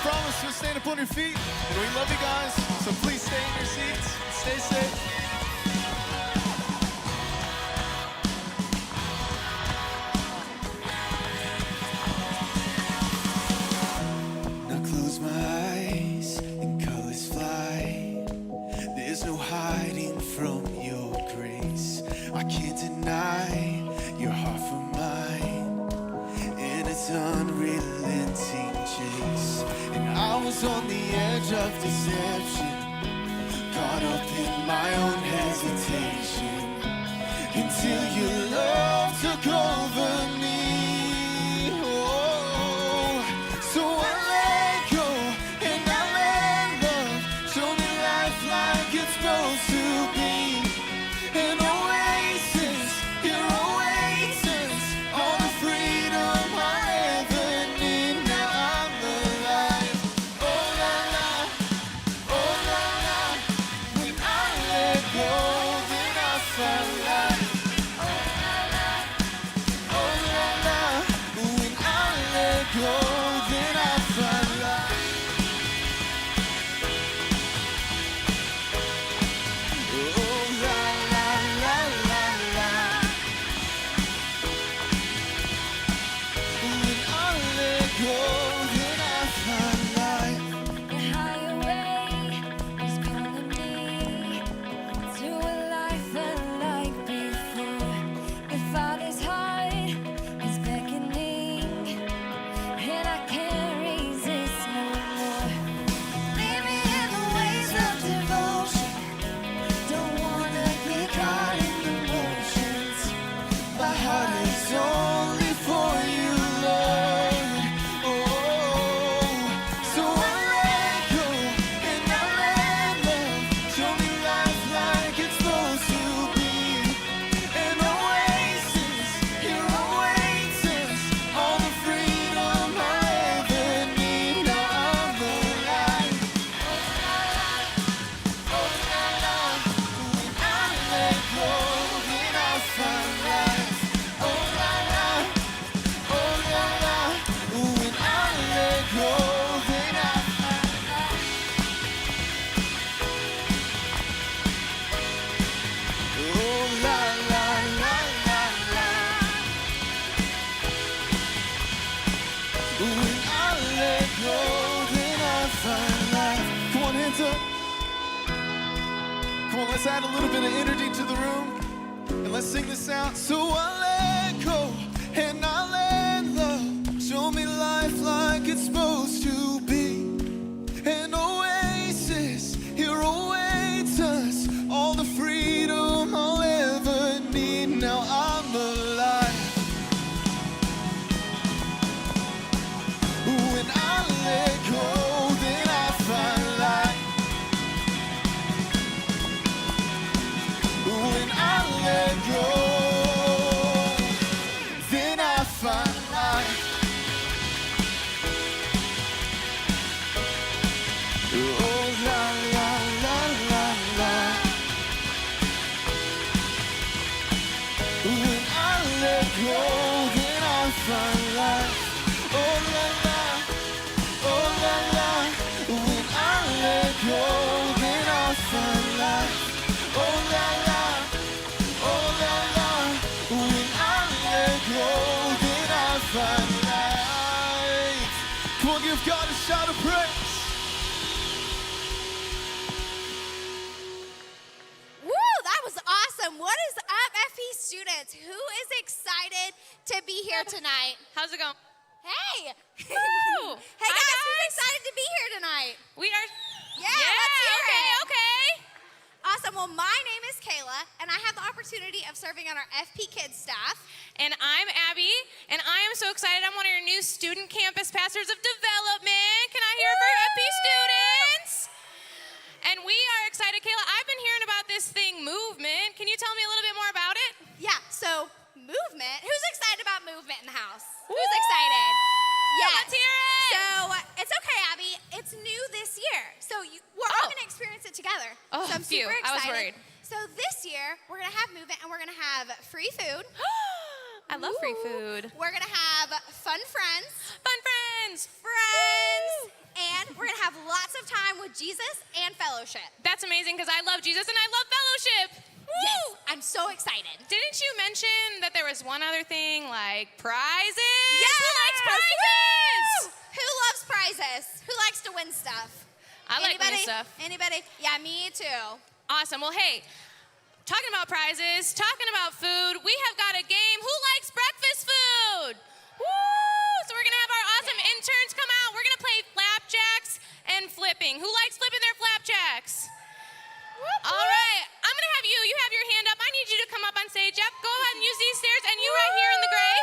promise you'll stand up on your feet. And we love you guys, so please stay in your seats. Stay safe. Now close my eyes and colors fly. There's no hiding from your grace. I can't deny your heart for mine, and it's unrelenting chase. And I was on the edge of deception, caught up in my own hesitation, until your love took over me. Oh, so I let go and I let love show me life like it's supposed to be. An oasis, your oasis, all the freedom I ever need. Now I'm alive. Oh la la, oh la la. When I let go, then I find life. Oh la la, oh la la. When I let go, then I find life. Oh la la la la la. When I let go, then I find life. The higher way is calling me to a life unlike before. The Father's heart is beckoning, and I can't resist no more. Lead me in the ways of devotion. Don't wanna get caught in the motions. My heart is only for you, Lord. Oh, so I let go and I let love show me life like it's supposed to be. An oasis, your oasis, all the freedom I ever need. Now I'm alive. Oh la la, when I let go, then I find life. Oh la la, oh la la, when I let go, then I find life. Oh la la la la la, when I let go, then I find life. Come on, hands up. Come on, let's add a little bit of energy to the room. And let's sing this out. So I let go and I let love show me life like it's supposed to be. An oasis, here awaits us, all the freedom I'll ever need. Now I'm alive. When I let go, then I find life. When I let go, then I find life. Oh la la la la la. When I let go, then I find life. Oh la la, oh la la. When I let go, then I find life. Oh la la, oh la la. When I let go, then I find life. Come on, give God a shout of praise. Woo, that was awesome. What is up, FP students? Who is excited to be here tonight? How's it going? Hey. Woo! Hey Hi, guys, who's guys. excited to be here tonight? We are. Yeah, let's hear okay, it. okay. Awesome. Well, my name is Kayla, and I have the opportunity of serving on our FP Kids staff. And I'm Abby, and I am so excited. I'm one of your new student campus pastors of development. Can I hear it for FP students? And we are excited. Kayla, I've been hearing about this thing, movement. Can you tell me a little bit more about it? Yeah, so movement. Who's excited about movement in the house? Who's excited? Yes. Let's hear it. So it's okay, Abby. It's new this year. So we're all going to experience it together. Oh, so I'm phew. super excited. I was worried. So this year, we're going to have movement and we're going to have free food. I love free food. We're going to have fun friends. Fun friends. Friends. and we're gonna have lots of time with Jesus and fellowship. That's amazing because I love Jesus and I love fellowship. Woo! Yes, I'm so excited. Didn't you mention that there was one other thing like prizes? Yes! Who likes prizes? Woo! Who loves prizes? Who likes to win stuff? I like winning Anybody? stuff. Anybody? Yeah, me too. Awesome. Well, hey, talking about prizes, talking about food, we have got a game. Who likes breakfast food? Woo! So we're going to have our awesome interns come out. We're going to play flapjacks and flipping. Who likes flipping their flapjacks? All right. I'm going to have you. You have your hand up. I need you to come up on stage. Yep. Go ahead and use these stairs. And you right here in the gray.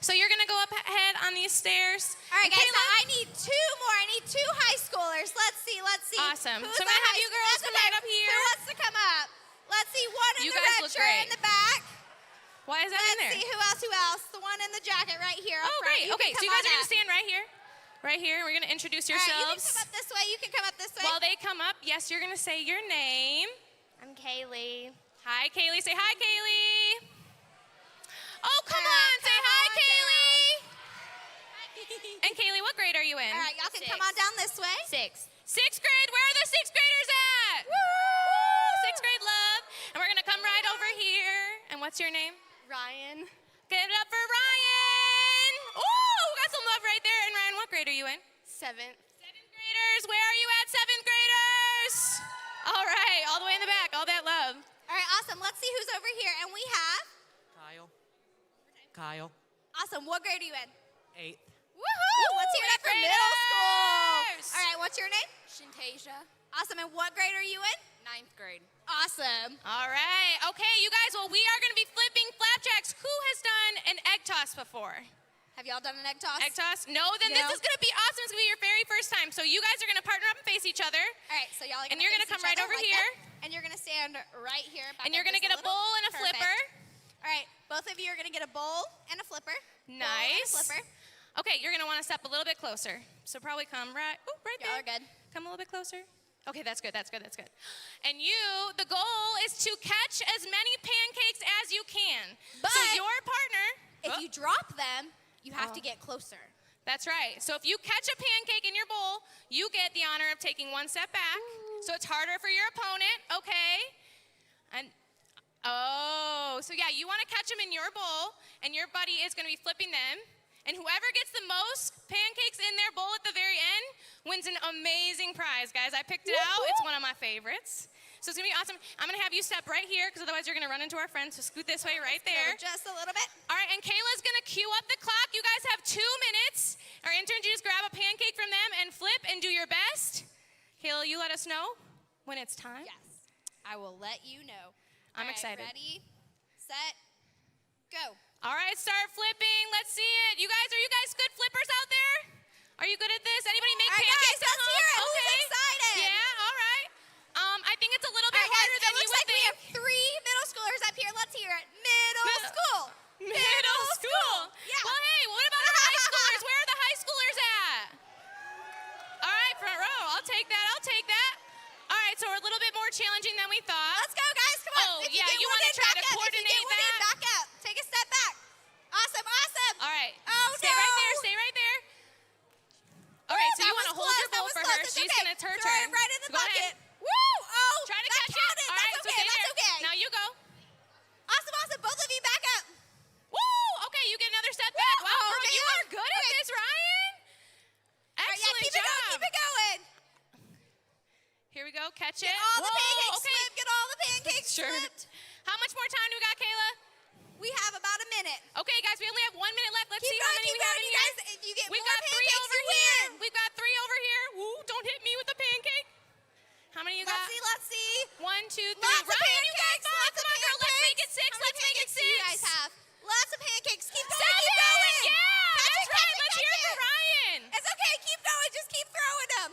So you're going to go up ahead on these stairs. All right, guys, Kayla? now I need two more. I need two high schoolers. Let's see. Awesome. Who's So I'm the gonna have you girls that's come okay. right up here. Who wants to come up? Let's see. One in You the guys red look shirt great. in the back. Why is that in Let's there? see. Who else? Who else? The one in the jacket right here. Up Oh, front. great. Okay, so you guys are going to stand. stand right here. Right here. We're going to introduce All right, you can yourselves. come up this way. You can come up this way. While they come up, yes, you're going to say your name. I'm Kaylee. Hi, Kaylee. Say hi, Kaylee. Oh, come All right, on. Say come hi, on Kaylee. And Kaylee, what grade are you in? All right, y'all can come on down this way. 6th grade. Where are the 6th graders at? Woo! 6th grade love. And we're going to come right over here. And what's your name? Ryan. Give it up for Ryan. Oh, we got some love right there. And Ryan, what grade are you in? 7th. 7th graders. Where are you at, 7th graders? All right, all the way in the back. All that love. All right, awesome. Let's see who's over here. And we have. Kyle. Awesome. What grade are you in? 8th. Woohoo! Let's hear it up for eighth middle school. graders. All right, what's your name? Shantasia, Awesome. And what grade are you in? 9th grade. Awesome. All right. Okay, you guys, well, we are going to be flipping flapjacks. Who has done an egg toss before? Have y'all done an egg toss? Egg toss? No? Then No. this is going to be awesome. It's going to be your very first time. So you guys are going to partner up and face each other. All right, so y'all are And you're gonna gonna face come each right other over like here. that, and you're gonna stand right here. back And you're up going to just get a little. bowl and a Perfect. flipper. All right, both of you are gonna get a bowl and a flipper. Bowl and a Nice. flipper. Okay, you're going to want to step a little bit closer. So probably come right Y'all there. are good. Come a little bit closer. Okay, that's good. And you, the goal is to catch as many pancakes as you can. But so your partner, If Oh, you drop them, you have to get closer. that's right. So if you catch a pancake in your bowl, you get the honor of taking one step back. So it's harder for your opponent, okay? And so yeah, you want to catch them in your bowl, and your buddy is going to be flipping them. And whoever gets the most pancakes in their bowl at the very end wins an amazing prize, guys. I picked it out. It's one of my favorites. So it's going to be awesome. I'm going to have you step right here because otherwise you're going to run into our friends. So scoot this way right there. Go just a little bit. All right, and Kayla's going to cue up the clock. You guys have 2 minutes. Our interns, you just grab a pancake from them and flip and do your best. Kayla, you let us know when it's time. Yes, I will let you know. I'm All right, excited. Ready, set, go. All right, start flipping. Let's see it. Are you guys good flippers out there? Are you good at this? Anybody make All right, pancakes guys, at let's home? hear it. Who's Okay. excited? Yeah, all right. I think it's a little All bit right, guys, harder than it you looks would like we think. have 3 middle schoolers up here. Let's hear it. Middle Middle- school. Middle school. Yeah. Well, hey, what about our high schoolers? Where are the high schoolers at? All right, front row. I'll take that. All right, so we're a little bit more challenging than we thought. Let's go, guys. Come on. Oh, If you yeah, get you one wanna in, try back to up. If you coordinate get one in, that? back up. Take a step back. Awesome. All right. Oh, Stay no. right there. All right, so That you want was to hold close, your that bowl was for close. her. It's She's okay. going to turn. Throw it right in the Go bucket. ahead. Woo! Oh, Try to that catch counted. it. All right, That's so okay. stay That's there. okay. Now you go. Awesome. Both of you back up. Woo! Okay, you get another step back. Wow, Oh, girl, okay, you yeah. are good at this, Ryan. All right, Excellent keep job. it going. Keep it going. Here we go. Catch Get it. all the Whoa, pancakes okay. flipped. Get all the pancakes Sure. flipped. How much more time do we got, Kayla? We have about a minute. Okay, guys, we only have 1 minute left. Let's Keep see how going, many keep we have going, in you here. guys. If you get We've more got 3 pancakes, over you here. win. We've got 3 over here. Woo, don't hit me with the pancake. How many you got? Let's see. 1, 2, 3. Lots of Ryan, you got pancakes. 5. Lots of Come on, girl. Let's make it 6. How many Let's make it pancakes 6. do you guys have? Lots of pancakes. Keep going. 7. Keep going. Yeah, Catch that's it, right. catch it, Let's hear it catch for Ryan. It's okay. Keep going. Just keep throwing them.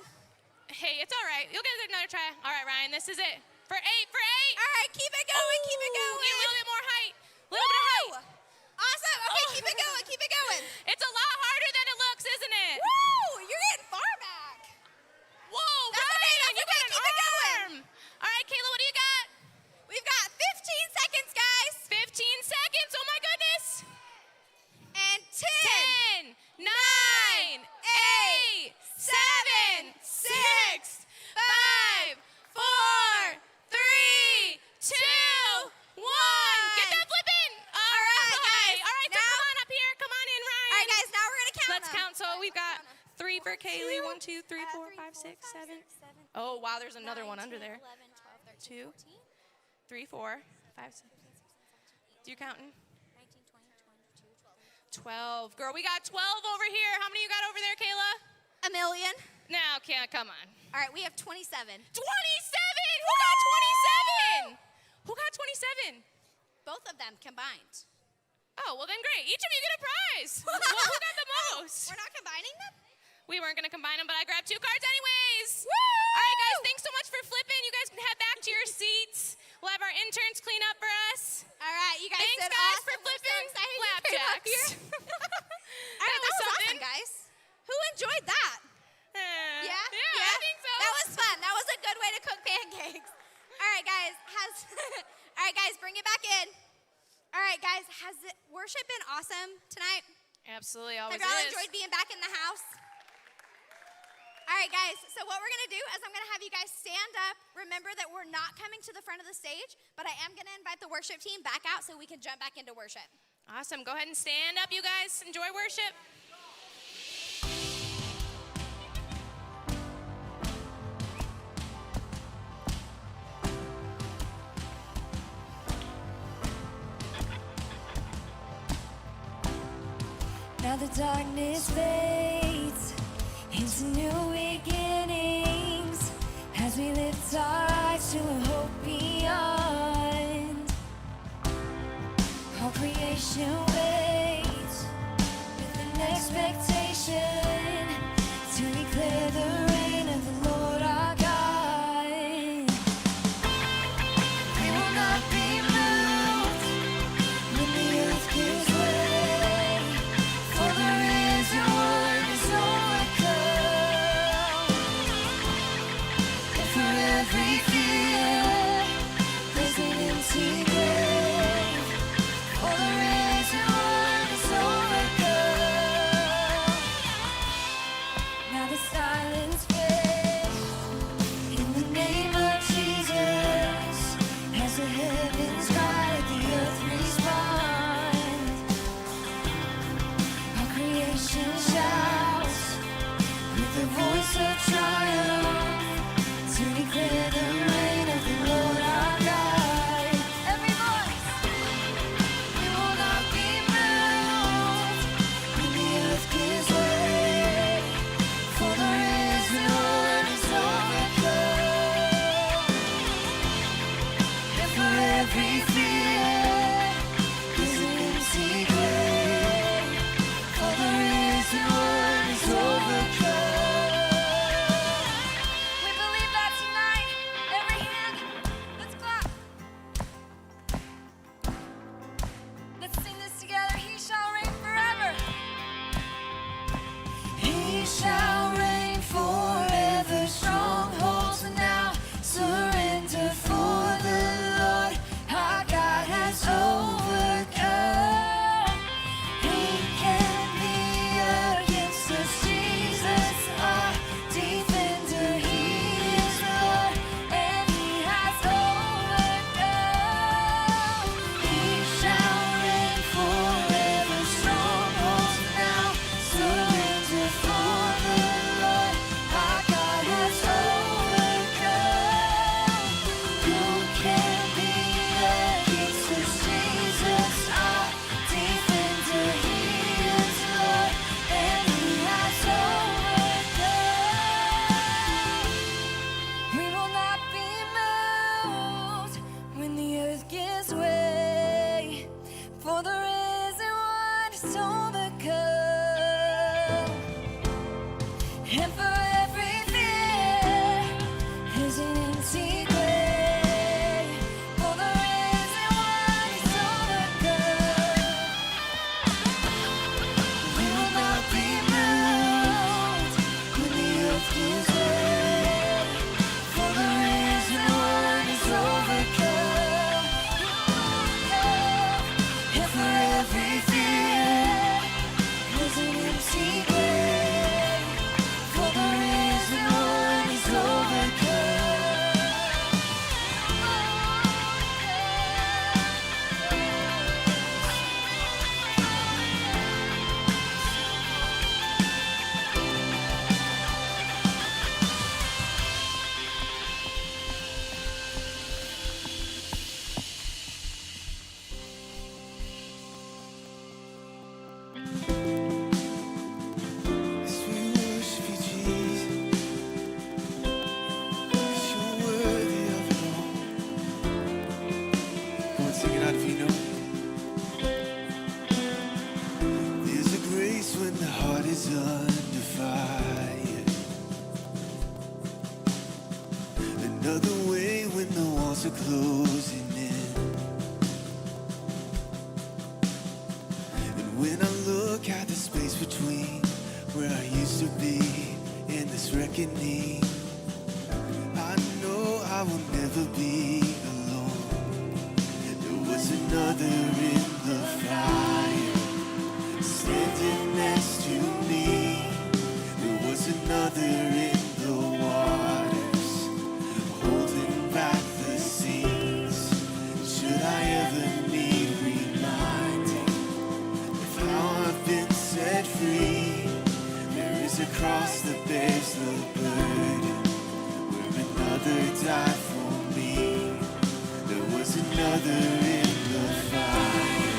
Hey, it's all right. You'll get another try. All right, Ryan, this is it. For 8. All right. Keep it going. Keep it Ooh, going. Need a little bit more height. A little bit of height. Woo! Awesome. Okay, Oh. keep it going. Keep it going. It's a lot harder than it looks, isn't it? Woo! You're getting far back. Whoa, That's okay, Ryan, that's you okay, got an keep it going. arm. All right, Kayla, what do you got? We've got 15 seconds, guys. 15 seconds. Oh, my goodness. And 10, 10, 9, 8, 7, Kaylee. 1, 2, 3, 4, 5, 6, 7. Oh, wow, there's another one under there. 11, 12, 13, 2, 3, 4, 5, 6. Do you counting? 19, 20, 22, 12. Girl, we got 12 over here. How many you got over there, Kayla? 12. A million. Now, come on. All right, we have 27. 27! Who got 27? Who got 27? Both of them combined. Oh, well then great. Each of you get a prize. Well, who got the most? We're not combining them? We weren't going to combine them, but I grabbed 2 cards anyways. Woo! All right, guys, thanks so much for flipping. You guys can head back to your seats. We'll have our interns clean up for us. All right, you guys Thanks, did guys, awesome. for We're so flipping excited you came up flapjacks. here. All right, that was something. awesome, guys. Who enjoyed that? Yeah? Yeah, I think so. That was fun. That was a good way to cook pancakes. All right, guys. All right, guys, bring it back in. All right, guys, has worship been awesome tonight? Absolutely, always Have y'all is. enjoyed being back in the house? All right, guys, so what we're going to do is I'm going to have you guys stand up. Remember that we're not coming to the front of the stage, but I am going to invite the worship team back out so we can jump back into worship. Awesome. Go ahead and stand up, you guys. Enjoy worship. Now the darkness fades into new beginnings as we lift our eyes to a hope beyond. All creation waits with an expectation to declare the reign of the Lord our God. We will not be moved when the earth gives way, for there is a word is overcome. And for every fear, there's an empty grave. For there is a word is overcome. another way when the walls are closing in. And when I look at the space between where I used to be and this reckoning, I know I will never be alone. There was another in the fire, standing next to me. There was another in the waters, holding back the seas. Should I ever need reminding of how I've been set free, there is a cross that bears the burden, where another died for me. There was another in the fire.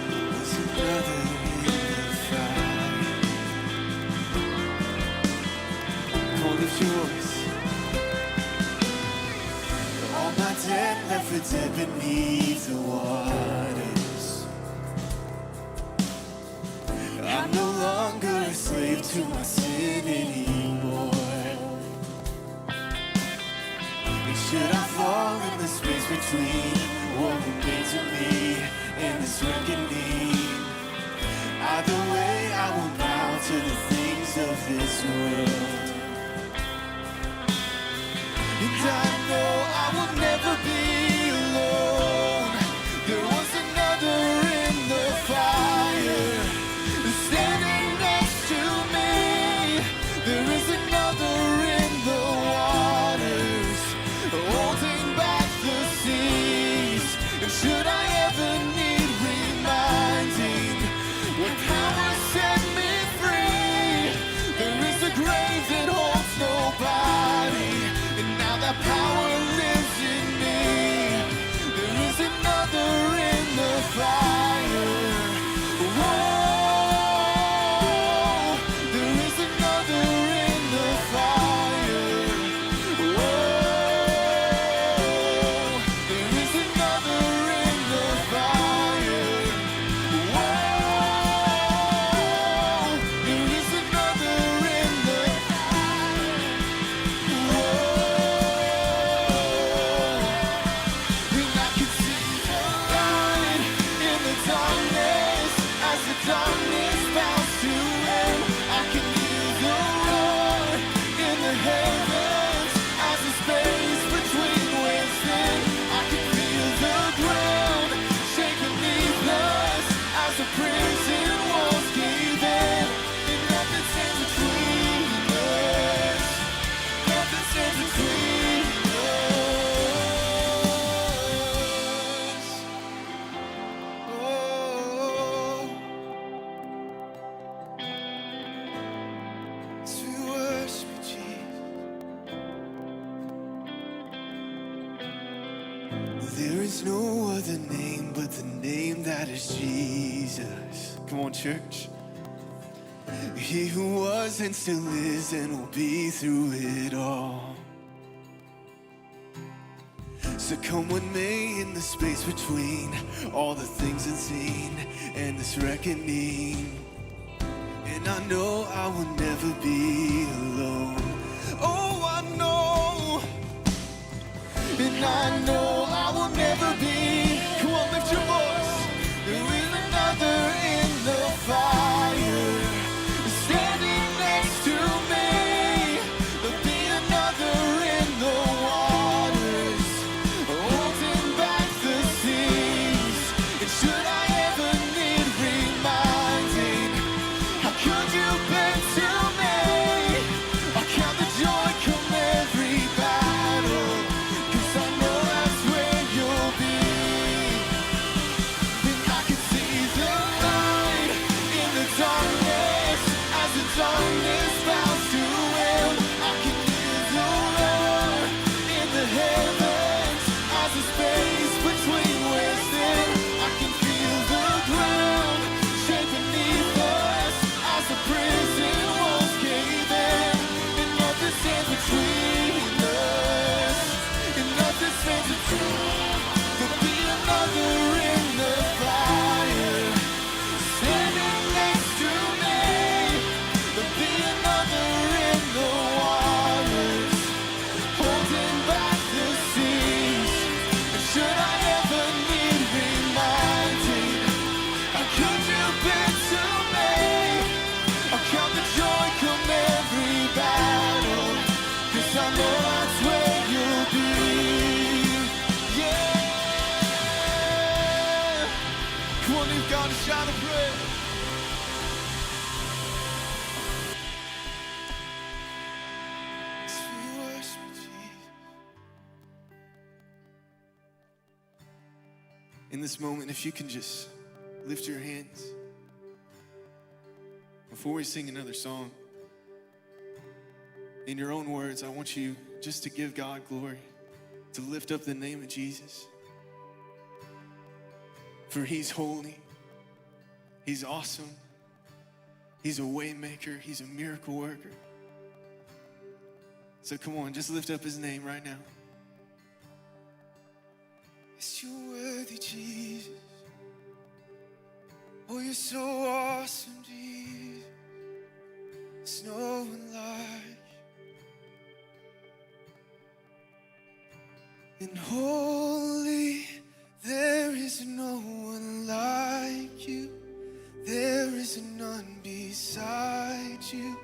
There was another in the fire. Come on, lift your voice. All my debt left for dead beneath the waters. I'm no longer a slave to my sin anymore. And should I fall in the space between what remains of me and this reckoning, either way I will bow to the things of this world. And I know I will never be alone. There was another in the fire, standing next to me. There is another in the waters, holding back the seas. And should I ever need reminding, when power set me free, there is a grave that holds nobody, and now that power lives in me. There is another in the fire. Whoa, there is another in the fire. Whoa, there is another in the fire. Whoa, there is another in the fire. Whoa, and I can see the light in the darkness as the darkness bows to end. I can hear the roar in the heavens as the space between waves thin. I can feel the ground shake beneath us as the prison walls give in. And nothing stands between us. Nothing stands between us. Oh, as we worship you, Jesus. There is no other name but the name that is Jesus. Come on, church. He who was and still is and will be through it all. So come with me in the space between all the things unseen and this reckoning. And I know I will never be alone. Oh, I know. And I know I will never be. Come on, lift your voice. There is another in the fire, standing next to me. There'll be another in the waters, holding back the seas. And should I ever need reminding, how could you bend to me? I count the joy come every battle, 'cause I know that's where in this moment, if you can just lift your hands before we sing another song. In your own words, I want you just to give God glory, to lift up the name of Jesus. For he's holy, he's awesome, he's a way maker, he's a miracle worker. So come on, just lift up his name right now. Yes, you're worthy, Jesus. Oh, you're so awesome, Jesus. There's no one like you. And holy, there is no one like you. There is none beside you.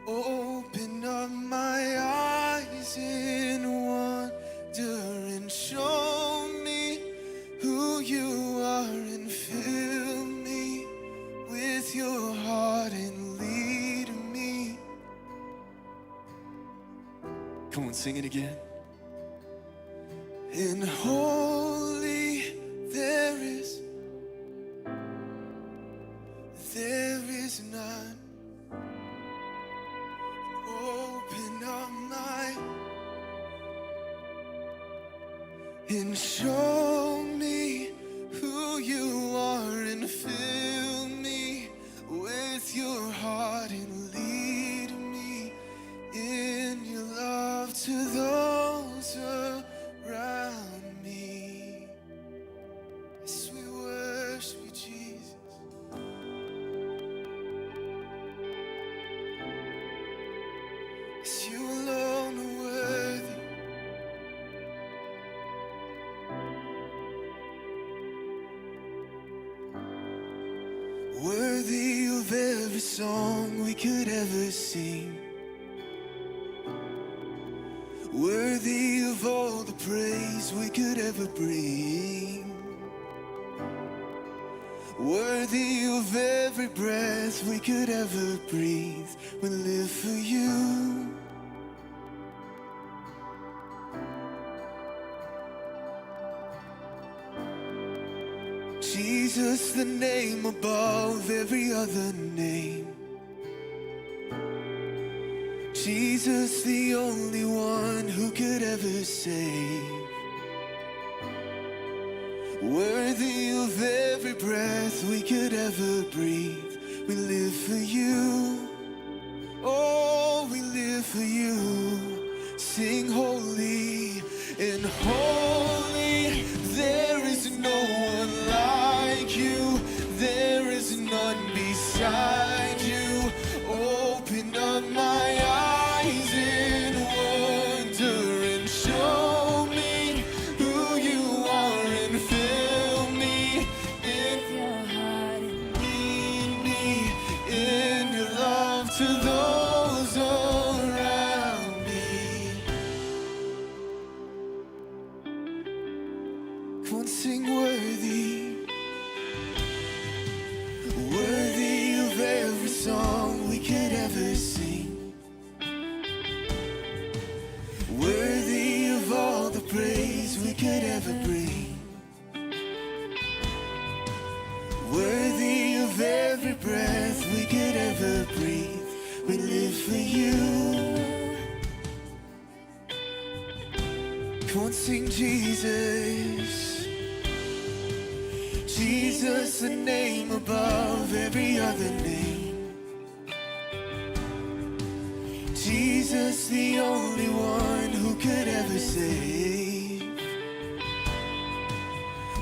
Open up my eyes in wonder and show me who you are and fill me with your heart and lead me. Come on, sing it again. And holy, there is none. Open up my and show me who you are and fill me with your heart and lead me in your love to those around me. Yes, we worship you, Jesus. Yes, you alone are worthy. Worthy of every song we could ever sing. Worthy of all the praise we could ever bring. Worthy of every breath we could ever breathe. We live for you. Jesus, the name above every other name. Jesus, the only one who could ever save. Worthy of every breath we could ever breathe. We live for you. Oh, we live for you. Sing holy and holy. There is no one like you. There is none beside you. Open up my eyes in wonder and show me who you are and fill me in Your heart and lead me in your love to those around me. Come on, sing worthy. Worthy of every song we could ever sing. Worthy of all the praise we could ever bring. Worthy of every breath we could ever breathe. We live for you. Come on, sing Jesus. Jesus, the name above every other name. Jesus, the only one who could ever save.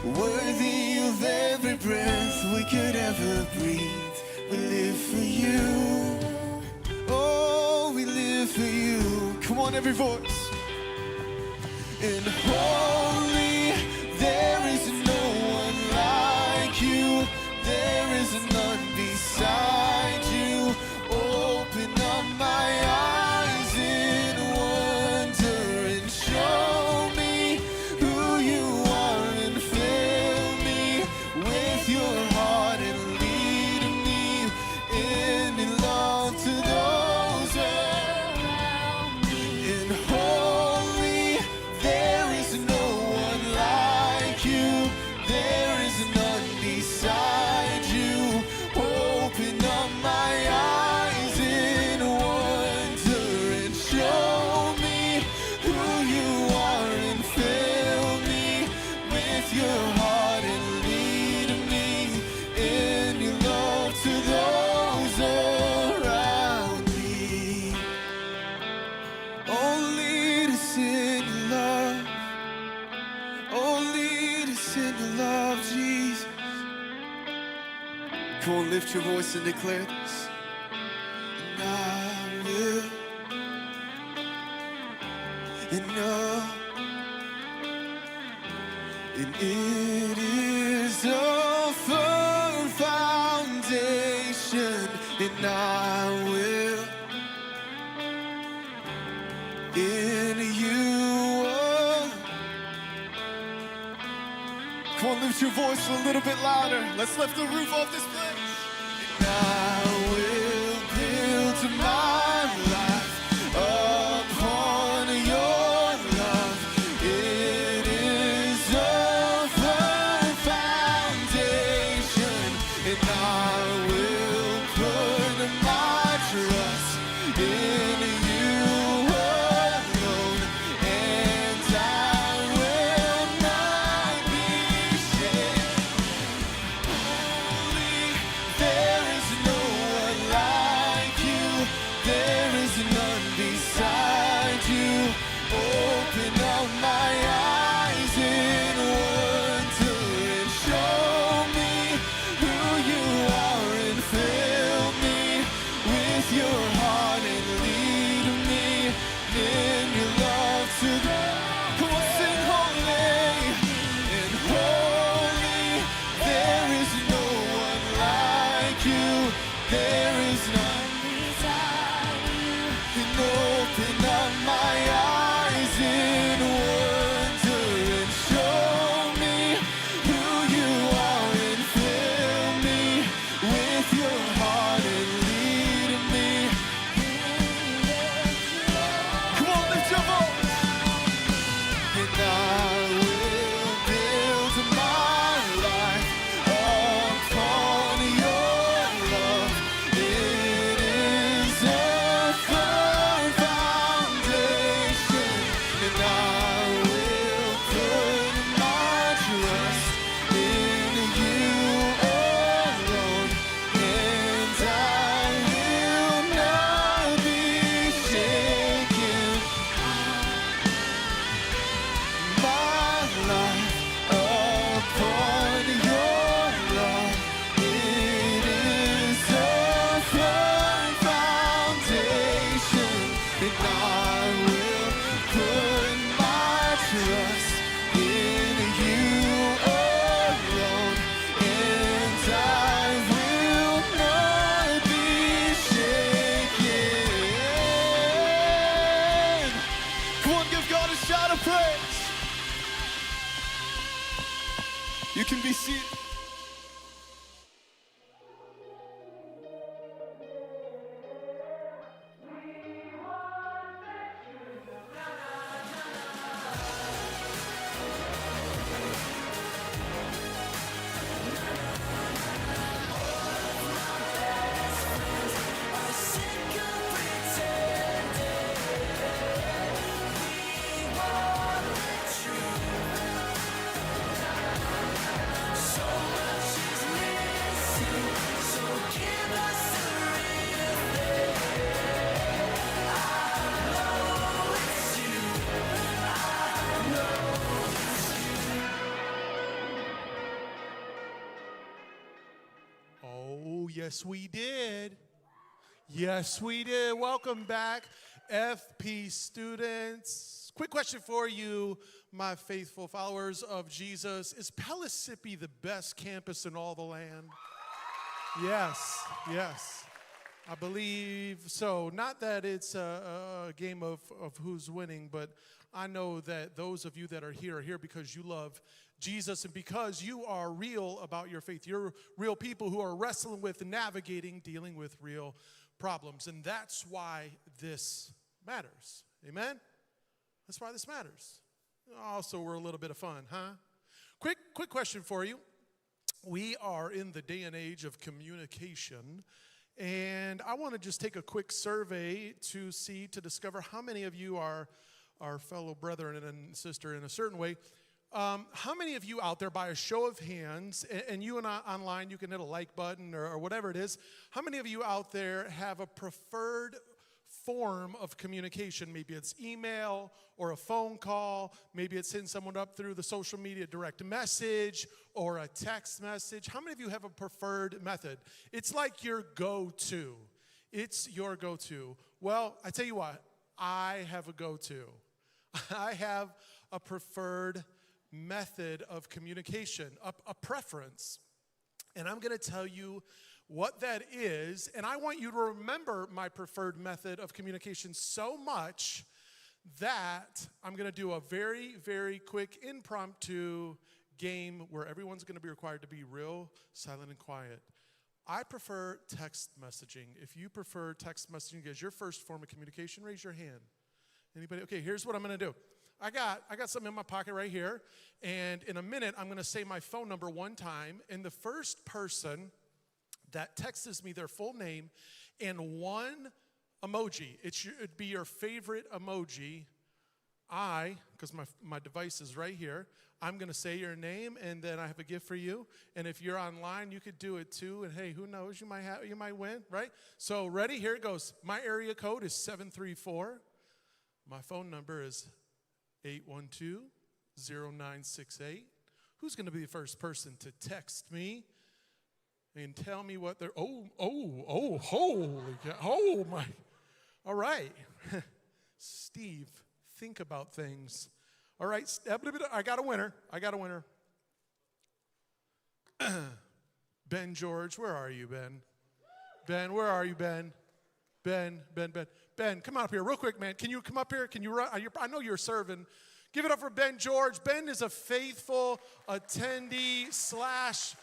Worthy of every breath we could ever breathe. We live for you. Oh, we live for you. Come on, every voice. And holy, there is no one like you. There is none beside you. Open up my eyes in wonder and show me who you are and fill me with your heart and lead me in love to those around me. And holy, there lift your voice and declare this. And I will, and know, and it is a firm foundation, and I will in you. Come on, lift your voice a little bit louder. Let's lift the roof off this place. And I will build my life upon your love. It is a firm foundation, and I will put my trust in you alone, and I will not be shaken. Holy, there is no one like you. There is none beside you. Open up my eyes in wonder and show me who you are, and fill me with your heart and lead me in your love to the. Come on, sing holy and holy. There is no one like you. There is none beside you. And open up my eyes in wonder and show me who you are, and fill me with your heart and lead me. Come on, lift your voice. And I will build my life upon your love. It is a firm foundation, and I will put my trust in you alone, and I will not be shaken. My life upon your love. It is a firm foundation, and I will put my trust in you alone, and I will not be shaken. Come on, give God a shout of praise. You can be seated. Oh, yes, we did. Yes, we did. Welcome back, FP students. Quick question for you, my faithful followers of Jesus. Is Pellissippi the best campus in all the land? Yes, yes. I believe so. Not that it's a game of who's winning, but I know that those of you that are here because you love Jesus and because you are real about your faith. You're real people who are wrestling with, navigating, dealing with real problems. And that's why this matters. Amen? That's why this matters. Also, we're a little bit of fun, huh? Quick question for you. We are in the day and age of communication, and I want to just take a quick survey to discover how many of you are our fellow brethren and sister in a certain way. How many of you out there, by a show of hands, and you and I online, you can hit a like button or whatever it is, how many of you out there have a preferred form of communication. Maybe it's email or a phone call. Maybe it's hitting someone up through the social media direct message or a text message. How many of you have a preferred method? It's like your go-to. It's your go-to. Well, I tell you what, I have a go-to. I have a preferred method of communication, a preference. And I'm going to tell you what that is, and I want you to remember my preferred method of communication so much that I'm going to do a very, very quick impromptu game where everyone's going to be required to be real silent and quiet. I prefer text messaging. If you prefer text messaging as your first form of communication, raise your hand. Anybody? Okay, here's what I'm going to do. I got something in my pocket right here, and in a minute, I'm going to say my phone number one time, and the first person that texts me their full name and one emoji, it'd be your favorite emoji. Because my device is right here, I'm going to say your name, and then I have a gift for you. And if you're online, you could do it too. And hey, who knows? You might win, right? So ready? Here it goes. My area code is 734. My phone number is 812-0968. Who's going to be the first person to text me and tell me what they're, holy cow, oh my, all right. Steve, think about things. All right, I got a winner. Ben George, where are you, Ben? Ben, where are you, Ben? Ben, come up here real quick, man. Can you come up here? Can you run? I know you're serving. Give it up for Ben George. Ben is a faithful attendee /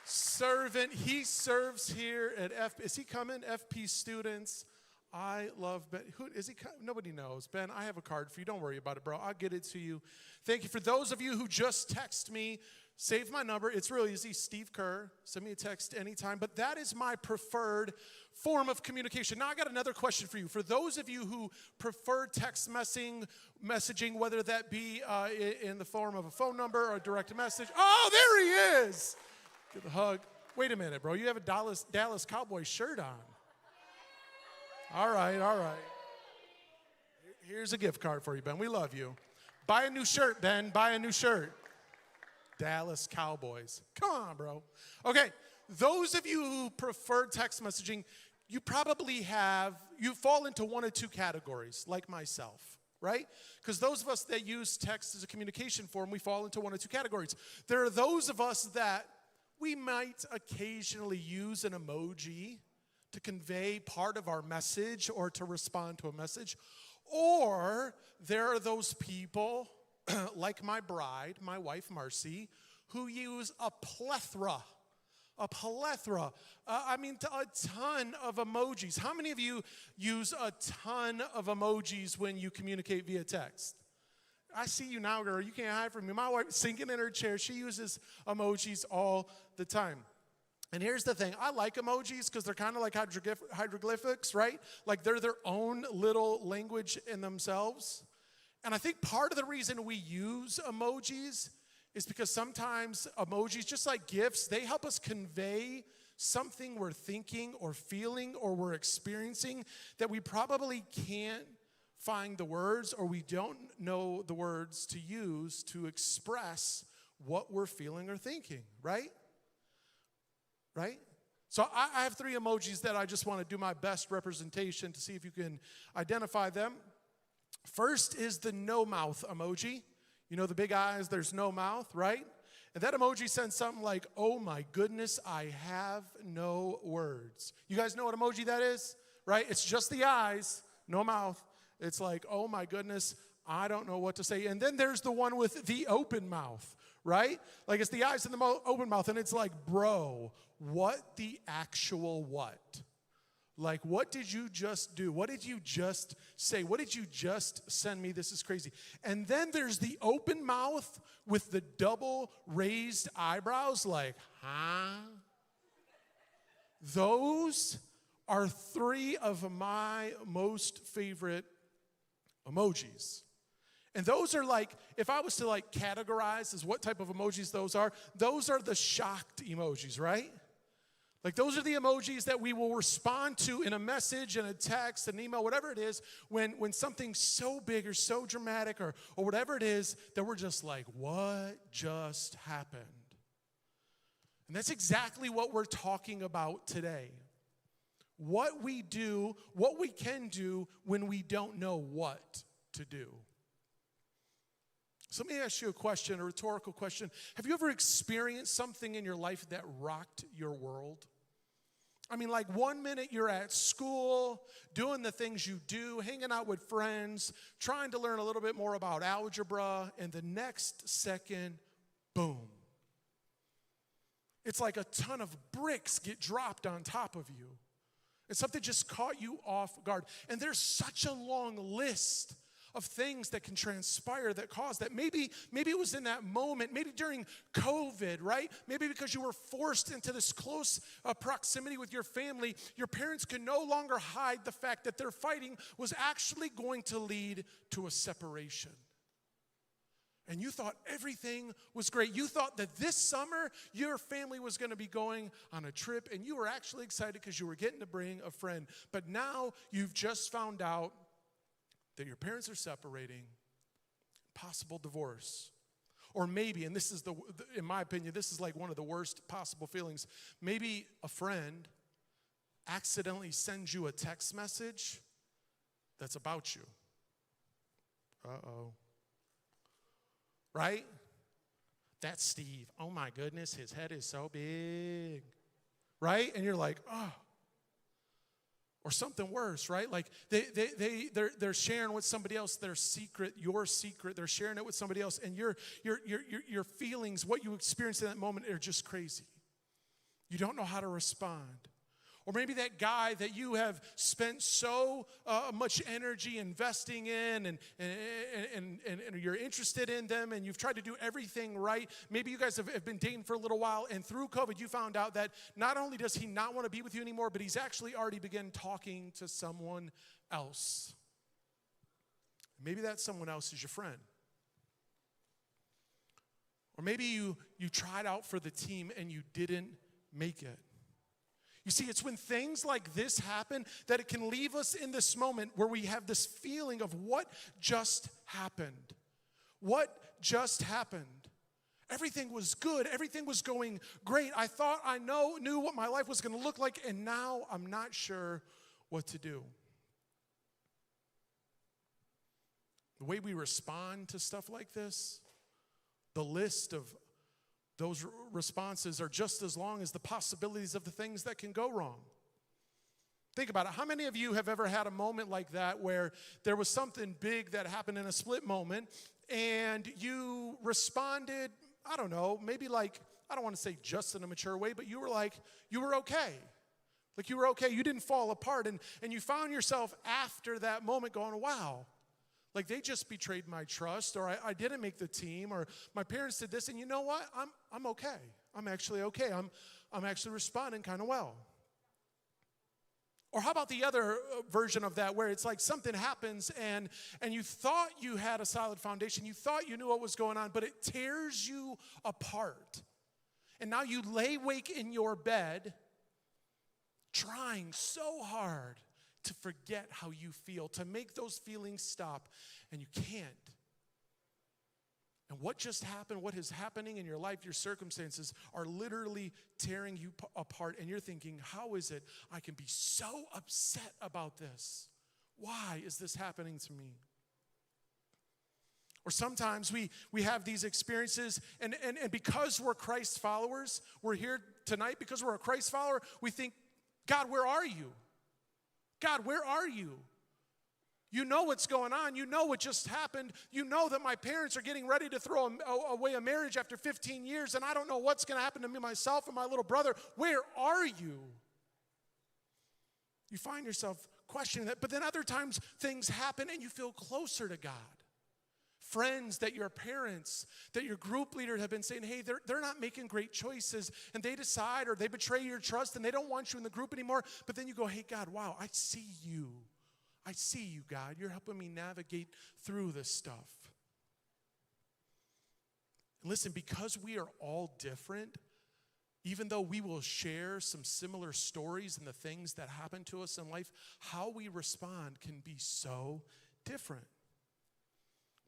servant. He serves here at is he coming? FPStudents. I love Ben. Who is he? Nobody knows. Ben, I have a card for you. Don't worry about it, bro. I'll get it to you. Thank you. For those of you who just text me, save my number. It's really easy. Steve Kerr. Send me a text anytime. But that is my preferred form of communication. Now, I got another question for you. For those of you who prefer text messaging, whether that be in the form of a phone number or a direct message. Oh, there he is. Give a hug. Wait a minute, bro. You have a Dallas Cowboys shirt on. All right. Here's a gift card for you, Ben. We love you. Buy a new shirt, Ben. Buy a new shirt. Dallas Cowboys. Come on, bro. Okay, those of you who prefer text messaging, you fall into one of two categories, like myself, right? Because those of us that use text as a communication form, we fall into one of two categories. There are those of us that we might occasionally use an emoji to convey part of our message or to respond to a message. Or there are those people, like my bride, my wife Marcy, who use a plethora, a ton of emojis. How many of you use a ton of emojis when you communicate via text? I see you now, girl. You can't hide from me. My wife, sinking in her chair, she uses emojis all the time. And here's the thing. I like emojis because they're kind of like hieroglyphics, right? Like they're their own little language in themselves. And I think part of the reason we use emojis is because sometimes emojis, just like gifts, they help us convey something we're thinking or feeling or we're experiencing that we probably can't find the words or we don't know the words to use to express what we're feeling or thinking, right? Right? So I have 3 emojis that I just want to do my best representation to see if you can identify them. First is the no mouth emoji. You know the big eyes, there's no mouth, right? And that emoji sends something like, oh my goodness, I have no words. You guys know what emoji that is, right? It's just the eyes, no mouth. It's like, oh my goodness, I don't know what to say. And then there's the one with the open mouth, right? Like it's the eyes and the open mouth, and it's like, bro, what the actual what? Like, what did you just do? What did you just say? What did you just send me? This is crazy. And then there's the open mouth with the double raised eyebrows, like, huh? Those are 3 of my most favorite emojis. And those are like, if I was to like categorize as what type of emojis those are the shocked emojis, right? Like those are the emojis that we will respond to in a message, in a text, an email, whatever it is, when something's so big or so dramatic or whatever it is that we're just like, what just happened? And that's exactly what we're talking about today. What we do, what we can do when we don't know what to do. So let me ask you a question, a rhetorical question. Have you ever experienced something in your life that rocked your world? I mean, like 1 minute you're at school, doing the things you do, hanging out with friends, trying to learn a little bit more about algebra, and the next second, boom. It's like a ton of bricks get dropped on top of you. And something just caught you off guard. And there's such a long list of things that can transpire that cause that. Maybe it was in that moment, maybe during COVID, right? Maybe because you were forced into this close proximity with your family, your parents could no longer hide the fact that their fighting was actually going to lead to a separation. And you thought everything was great. You thought that this summer your family was going to be going on a trip, and you were actually excited because you were getting to bring a friend. But now you've just found out that your parents are separating, possible divorce. Or maybe, and this is in my opinion, this is like one of the worst possible feelings. Maybe a friend accidentally sends you a text message that's about you. Uh-oh. Right? That's Steve. Oh my goodness, his head is so big. Right? And you're like, oh. Or something worse, right? Like they're sharing with somebody else their secret, your secret. They're sharing it with somebody else, and your feelings, what you experience in that moment, are just crazy. You don't know how to respond. Or maybe that guy that you have spent so much energy investing in and you're interested in them and you've tried to do everything right. Maybe you guys have been dating for a little while, and through COVID you found out that not only does he not want to be with you anymore, but he's actually already begun talking to someone else. Maybe that someone else is your friend. Or maybe you tried out for the team and you didn't make it. You see, it's when things like this happen that it can leave us in this moment where we have this feeling of what just happened. What just happened? Everything was good. Everything was going great. I thought I knew what my life was going to look like, and now I'm not sure what to do. The way we respond to stuff like this, the list of those responses are just as long as the possibilities of the things that can go wrong. Think about it. How many of you have ever had a moment like that where there was something big that happened in a split moment and you responded, I don't know, maybe like, I don't want to say just in a mature way, but you were okay. Like you were okay. You didn't fall apart. And you found yourself after that moment going, wow. Like they just betrayed my trust, or I didn't make the team, or my parents did this, and you know what? I'm okay. I'm actually okay. I'm actually responding kind of well. Or how about the other version of that, where it's like something happens and you thought you had a solid foundation, you thought you knew what was going on, but it tears you apart. And now you lay awake in your bed, trying so hard to forget how you feel, to make those feelings stop, and you can't. And what just happened, what is happening in your life, your circumstances are literally tearing you apart, and you're thinking, how is it I can be so upset about this? Why is this happening to me? Or sometimes we have these experiences, and because we're Christ followers, we're here tonight because we're a Christ follower, we think, God, where are you? God, where are you? You know what's going on. You know what just happened. You know that my parents are getting ready to throw away a marriage after 15 years, and I don't know what's going to happen to me, myself, and my little brother. Where are you? You find yourself questioning that. But then other times things happen and you feel closer to God. Friends that your parents, that your group leader have been saying, hey, they're not making great choices, and they decide or they betray your trust and they don't want you in the group anymore. But then you go, hey, God, wow, I see you. I see you, God. You're helping me navigate through this stuff. And listen, because we are all different, even though we will share some similar stories and the things that happen to us in life, how we respond can be so different.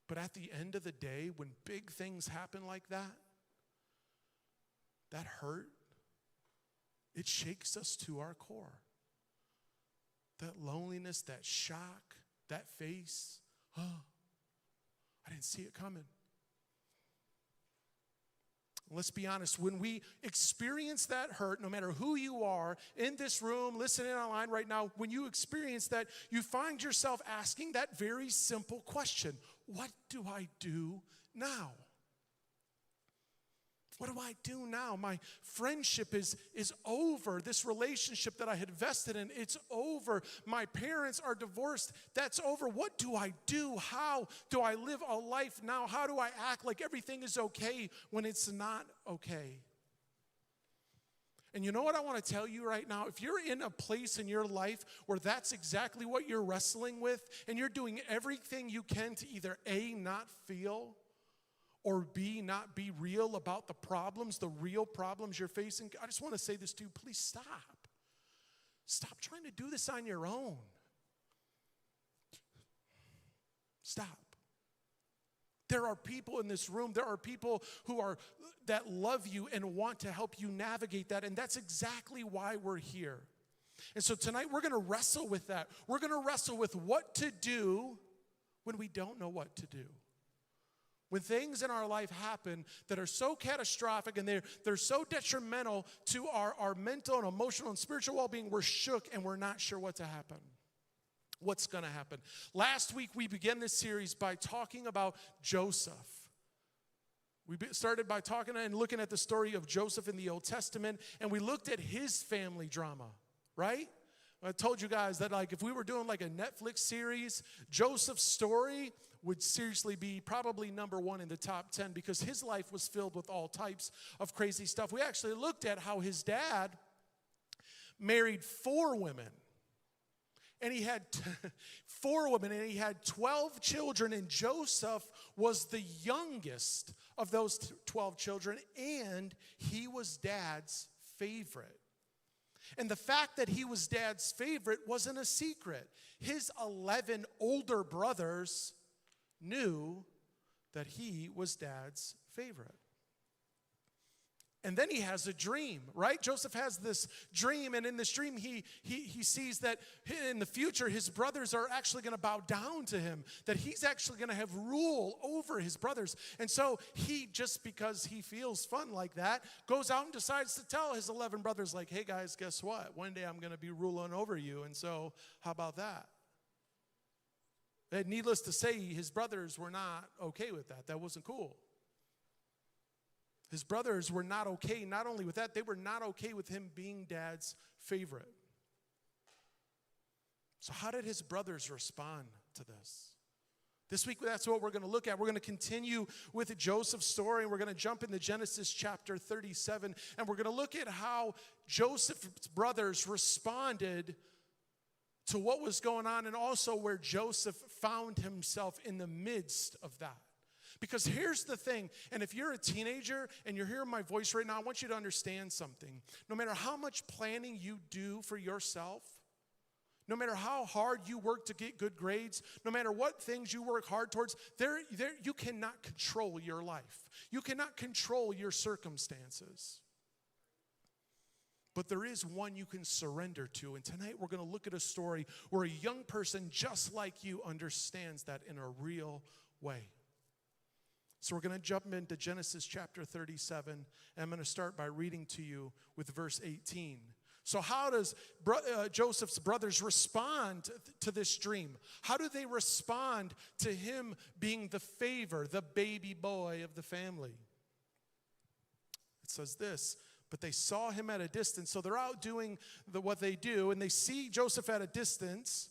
But at the end of the day, when big things happen like that, that hurt, it shakes us to our core. That loneliness, that shock, that face, I didn't see it coming. Let's be honest, when we experience that hurt, no matter who you are in this room, listening online right now, when you experience that, you find yourself asking that very simple question: what do I do now? What do I do now? My friendship is over. This relationship that I had vested in, it's over. My parents are divorced. That's over. What do I do? How do I live a life now? How do I act like everything is okay when it's not okay? And you know what I want to tell you right now? If you're in a place in your life where that's exactly what you're wrestling with, and you're doing everything you can to either A, not feel, or B, not be real about the problems, the real problems you're facing, I just want to say this to you: please stop. Stop trying to do this on your own. Stop. There are people in this room, there are people that love you and want to help you navigate that, and that's exactly why we're here. And so tonight we're going to wrestle with that. We're going to wrestle with what to do when we don't know what to do. When things in our life happen that are so catastrophic and they're so detrimental to our mental and emotional and spiritual well-being, we're shook and we're not sure what's going to happen. Last week we began this series by talking about Joseph. We started by talking and looking at the story of Joseph in the Old Testament, and we looked at his family drama, right? I told you guys that, like, if we were doing like a Netflix series, Joseph's story would seriously be probably number one in the top 10, because his life was filled with all types of crazy stuff. We actually looked at how his dad married 4 women. And he had 4 women, and he had 12 children, and Joseph was the youngest of those 12 children, and he was Dad's favorite. And the fact that he was Dad's favorite wasn't a secret. His 11 older brothers knew that he was Dad's favorite. And then he has a dream, right? Joseph has this dream, and in this dream, he sees that in the future, his brothers are actually going to bow down to him, that he's actually going to have rule over his brothers. And so he, just because he feels fun like that, goes out and decides to tell his 11 brothers, like, hey guys, guess what? One day I'm going to be ruling over you, and so how about that? And needless to say, his brothers were not okay with that. That wasn't cool. His brothers were not okay, not only with that, they were not okay with him being Dad's favorite. So how did his brothers respond to this? This week, that's what we're going to look at. We're going to continue with Joseph's story, and we're going to jump into Genesis chapter 37, and we're going to look at how Joseph's brothers responded to what was going on, and also where Joseph found himself in the midst of that. Because here's the thing, and if you're a teenager and you're hearing my voice right now, I want you to understand something. No matter how much planning you do for yourself, no matter how hard you work to get good grades, no matter what things you work hard towards, you cannot control your life. You cannot control your circumstances. But there is one you can surrender to. And tonight we're going to look at a story where a young person just like you understands that in a real way. So we're going to jump into Genesis chapter 37, and I'm going to start by reading to you with verse 18. So how does Joseph's brothers respond to this dream? How do they respond to him being the favor, the baby boy of the family? It says this: but they saw him at a distance. So they're out doing what they do, and they see Joseph at a distance.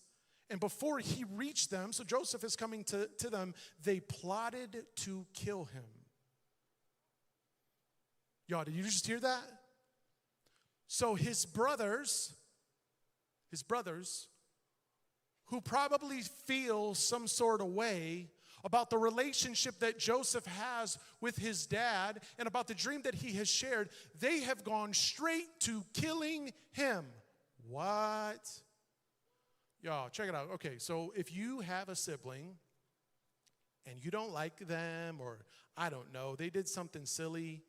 And before he reached them, so Joseph is coming to them, they plotted to kill him. Y'all, did you just hear that? So his brothers, who probably feel some sort of way, about the relationship that Joseph has with his dad, and about the dream that he has shared, they have gone straight to killing him. What? Y'all, check it out. Okay, so if you have a sibling and you don't like them, or I don't know, they did something silly,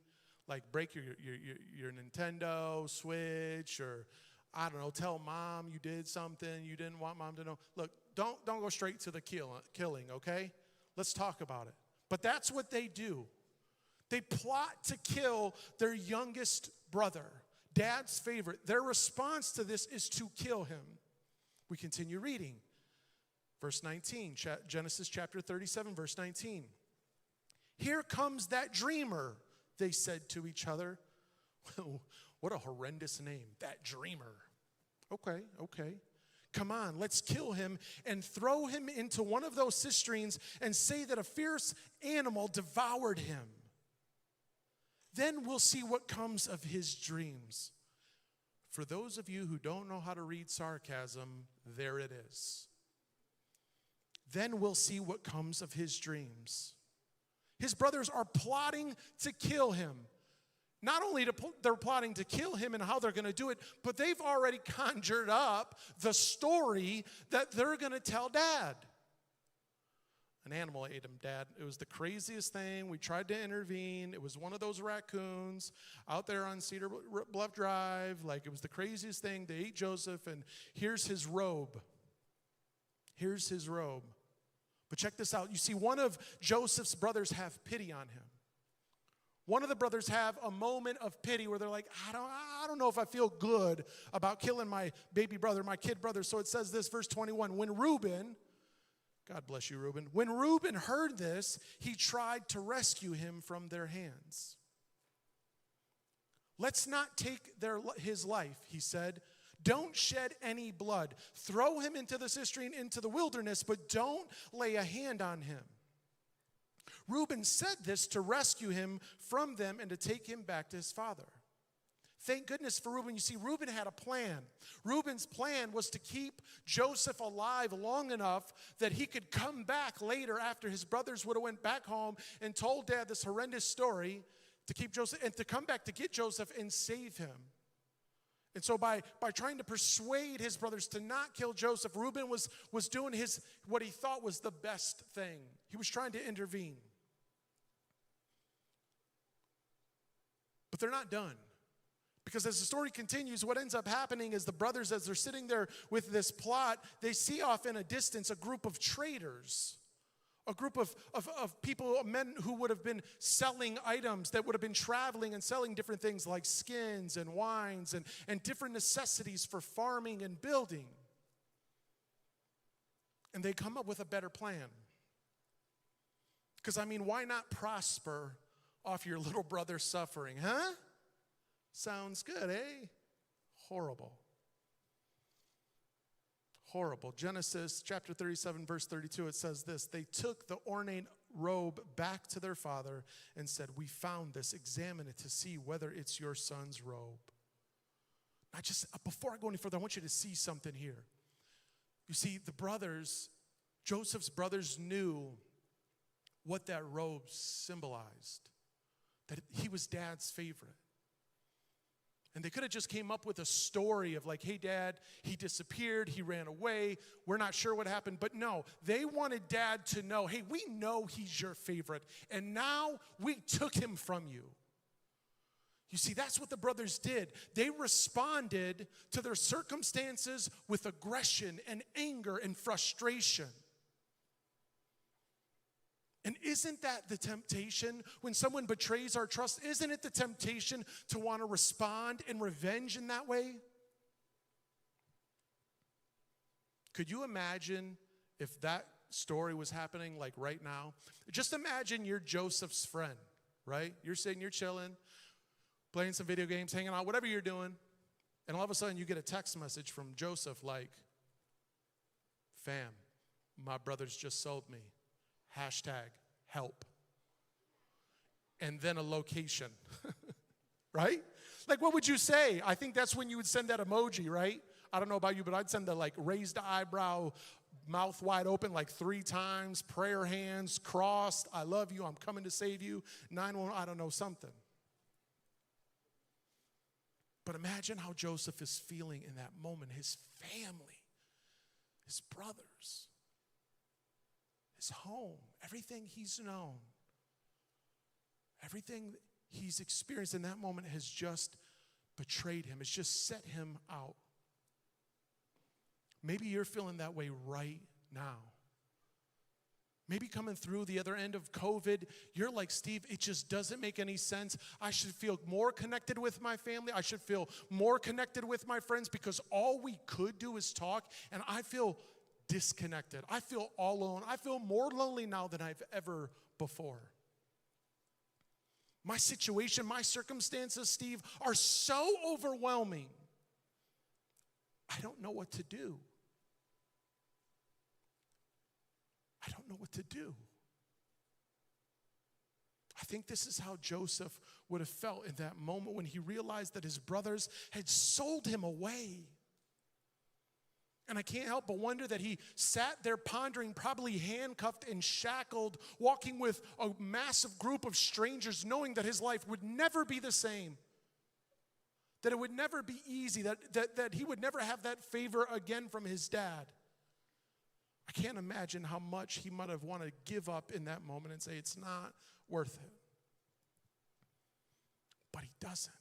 like break your Nintendo Switch, or I don't know, tell mom you did something you didn't want mom to know. Look, don't go straight to the killing, okay? Let's talk about it. But that's what they do. They plot to kill their youngest brother, dad's favorite. Their response to this is to kill him. We continue reading. Verse 19, Genesis chapter 37, verse 19. Here comes that dreamer, they said to each other. What a horrendous name, that dreamer. Okay. Come on, let's kill him and throw him into one of those cisterns and say that a fierce animal devoured him. Then we'll see what comes of his dreams. For those of you who don't know how to read sarcasm, there it is. Then we'll see what comes of his dreams. His brothers are plotting to kill him. Not only they're plotting to kill him and how they're going to do it, but they've already conjured up the story that they're going to tell Dad. An animal ate him, Dad. It was the craziest thing. We tried to intervene. It was one of those raccoons out there on Cedar Bluff Drive. Like, it was the craziest thing. They ate Joseph, and here's his robe. Here's his robe. But check this out. You see, one of Joseph's brothers have pity on him. One of the brothers have a moment of pity where they're like, I don't know if I feel good about killing my baby brother, my kid brother. So it says this, verse 21, when Reuben, God bless you, Reuben. When Reuben heard this, he tried to rescue him from their hands. Let's not take his life, he said. Don't shed any blood. Throw him into the cistern, into the wilderness, but don't lay a hand on him. Reuben said this to rescue him from them and to take him back to his father. Thank goodness for Reuben. You see, Reuben had a plan. Reuben's plan was to keep Joseph alive long enough that he could come back later after his brothers would have went back home and told Dad this horrendous story, to keep Joseph and to come back to get Joseph and save him. And so by trying to persuade his brothers to not kill Joseph, Reuben was doing what he thought was the best thing. He was trying to intervene. But they're not done. Because as the story continues, what ends up happening is the brothers, as they're sitting there with this plot, they see off in a distance a group of traders, a group of people, men who would have been selling items, that would have been traveling and selling different things like skins and wines and different necessities for farming and building. And they come up with a better plan. Because, why not prosper off your little brother's suffering, huh? Sounds good, eh? Horrible. Horrible. Genesis chapter 37, verse 32, it says this. They took the ornate robe back to their father and said, we found this. Examine it to see whether it's your son's robe. Now before I go any further, I want you to see something here. You see, Joseph's brothers knew what that robe symbolized. That he was Dad's favorite. And they could have just came up with a story of like, hey, Dad, he disappeared, he ran away, we're not sure what happened. But no, they wanted Dad to know, hey, we know he's your favorite, and now we took him from you. You see, that's what the brothers did. They responded to their circumstances with aggression and anger and frustration. And isn't that the temptation when someone betrays our trust? Isn't it the temptation to want to respond in revenge in that way? Could you imagine if that story was happening like right now? Just imagine you're Joseph's friend, right? You're sitting, you're chilling, playing some video games, hanging out, whatever you're doing. And all of a sudden you get a text message from Joseph like, fam, my brothers just sold me. #help. And then a location, right? Like, what would you say? I think that's when you would send that emoji, right? I don't know about you, but I'd send the like raised eyebrow, mouth wide open like 3 times, prayer hands crossed, I love you, I'm coming to save you, 911, I don't know, something. But imagine how Joseph is feeling in that moment. His family, his brothers, his home, everything he's known, everything he's experienced in that moment has just betrayed him. It's just set him out. Maybe you're feeling that way right now. Maybe coming through the other end of COVID, you're like, Steve, it just doesn't make any sense. I should feel more connected with my family. I should feel more connected with my friends because all we could do is talk, and I feel disconnected. I feel all alone. I feel more lonely now than I've ever before. My situation, my circumstances, Steve, are so overwhelming. I don't know what to do. I don't know what to do. I think this is how Joseph would have felt in that moment when he realized that his brothers had sold him away. And I can't help but wonder that he sat there pondering, probably handcuffed and shackled, walking with a massive group of strangers, knowing that his life would never be the same, that it would never be easy, that he would never have that favor again from his dad. I can't imagine how much he might have wanted to give up in that moment and say, it's not worth it. But he doesn't.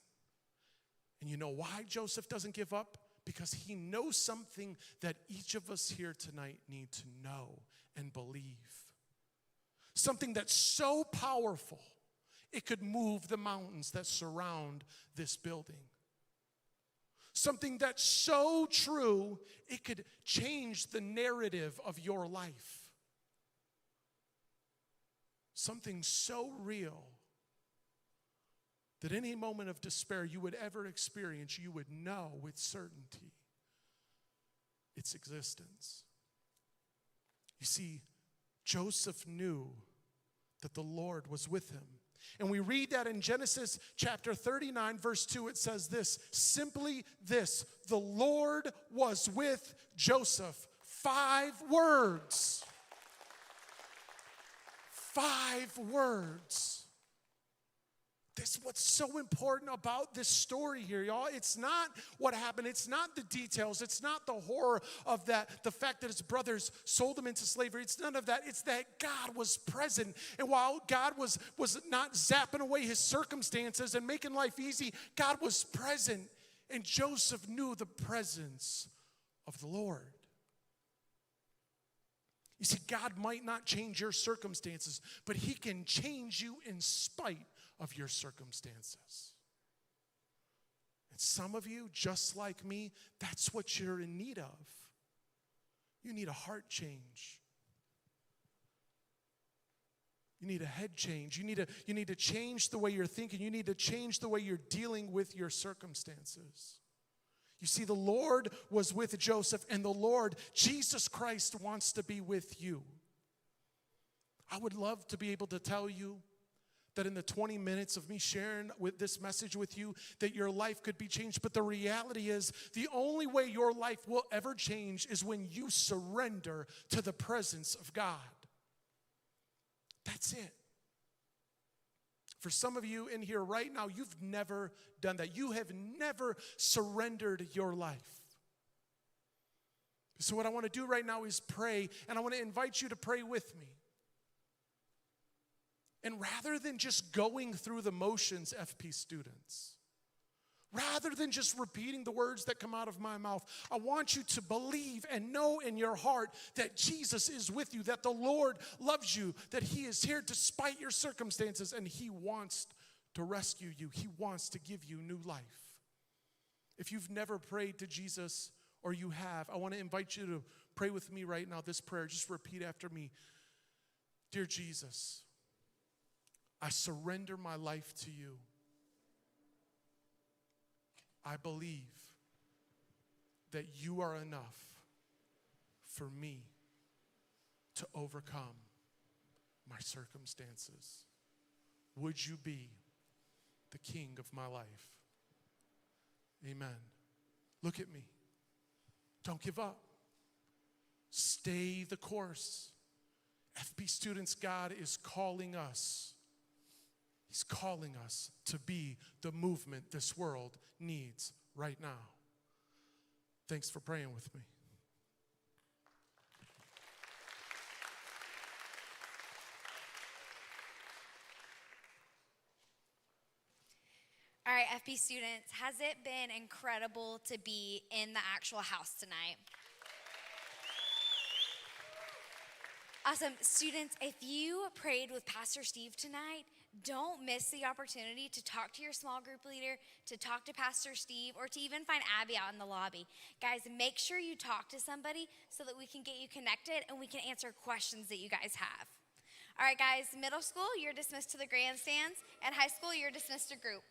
And you know why Joseph doesn't give up? Because he knows something that each of us here tonight need to know and believe. Something that's so powerful, it could move the mountains that surround this building. Something that's so true, it could change the narrative of your life. Something so real that any moment of despair you would ever experience, you would know with certainty its existence. You see, Joseph knew that the Lord was with him. And we read that in Genesis chapter 39, verse 2, it says this, simply this, the Lord was with Joseph. 5 words. 5 words. This is what's so important about this story here, y'all. It's not what happened. It's not the details. It's not the horror of that, the fact that his brothers sold him into slavery. It's none of that. It's that God was present. And while God was not zapping away his circumstances and making life easy, God was present. And Joseph knew the presence of the Lord. You see, God might not change your circumstances, but he can change you in spite of your circumstances. And some of you, just like me, that's what you're in need of. You need a heart change. You need a head change. You need to change the way you're thinking. You need to change the way you're dealing with your circumstances. You see, the Lord was with Joseph, and the Lord, Jesus Christ, wants to be with you. I would love to be able to tell you that in the 20 minutes of me sharing with this message with you, that your life could be changed. But the reality is, the only way your life will ever change is when you surrender to the presence of God. That's it. For some of you in here right now, you've never done that. You have never surrendered your life. So what I want to do right now is pray, and I want to invite you to pray with me. And rather than just going through the motions, FP students, rather than just repeating the words that come out of my mouth, I want you to believe and know in your heart that Jesus is with you, that the Lord loves you, that he is here despite your circumstances, and he wants to rescue you. He wants to give you new life. If you've never prayed to Jesus, or you have, I want to invite you to pray with me right now this prayer. Just repeat after me. Dear Jesus, I surrender my life to you. I believe that you are enough for me to overcome my circumstances. Would you be the king of my life? Amen. Look at me. Don't give up. Stay the course. FP students, God is calling us. He's calling us to be the movement this world needs right now. Thanks for praying with me. All right, FP students, has it been incredible to be in the actual house tonight? Awesome. Students, if you prayed with Pastor Steve tonight, don't miss the opportunity to talk to your small group leader, to talk to Pastor Steve, or to even find Abby out in the lobby. Guys, make sure you talk to somebody so that we can get you connected and we can answer questions that you guys have. All right, guys, middle school, you're dismissed to the grandstands, and high school, you're dismissed to group.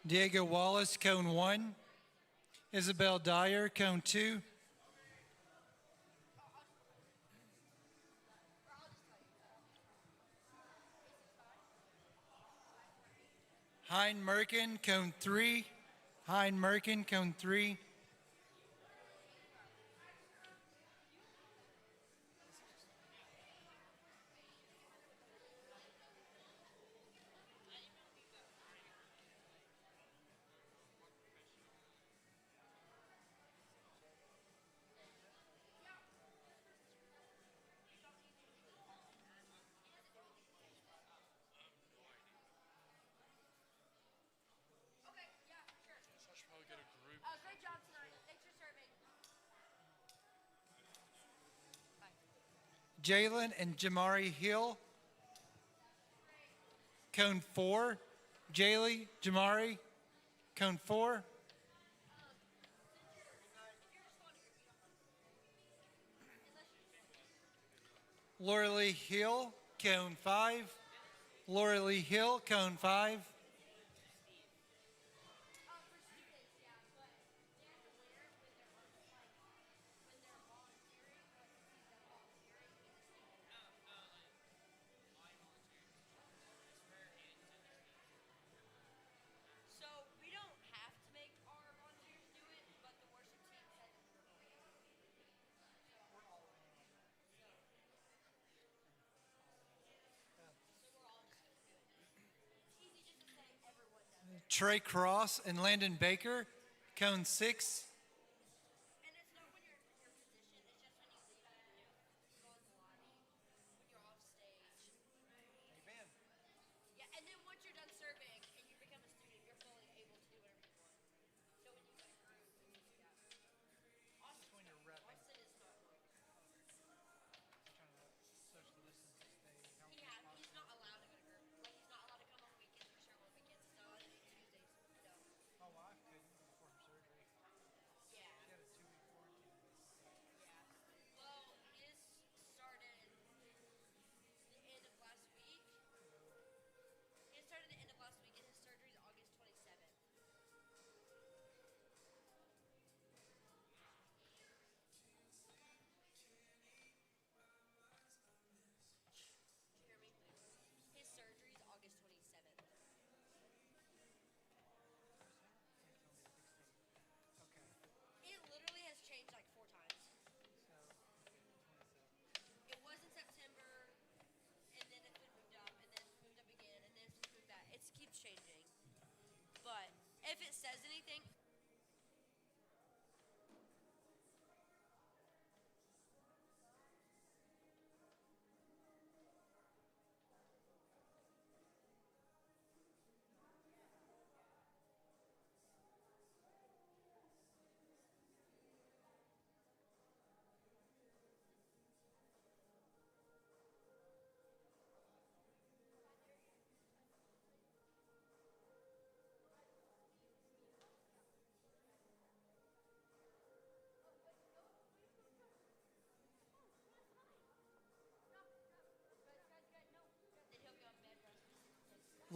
Diego Wallace, cone 1. Isabel Dyer, cone 2. Hein Merkin, cone 3. Hein Merkin, cone 3. Great job tonight. Thanks for serving. Jalen and Jamari Hill, cone 4. Jaylee, Jamari, cone 4. Laura Lee Hill, cone 5. Laura Lee Hill, cone 5. So we don't have to make our volunteers do it, but the worship team said Trey Cross and Landon Baker, cone 6.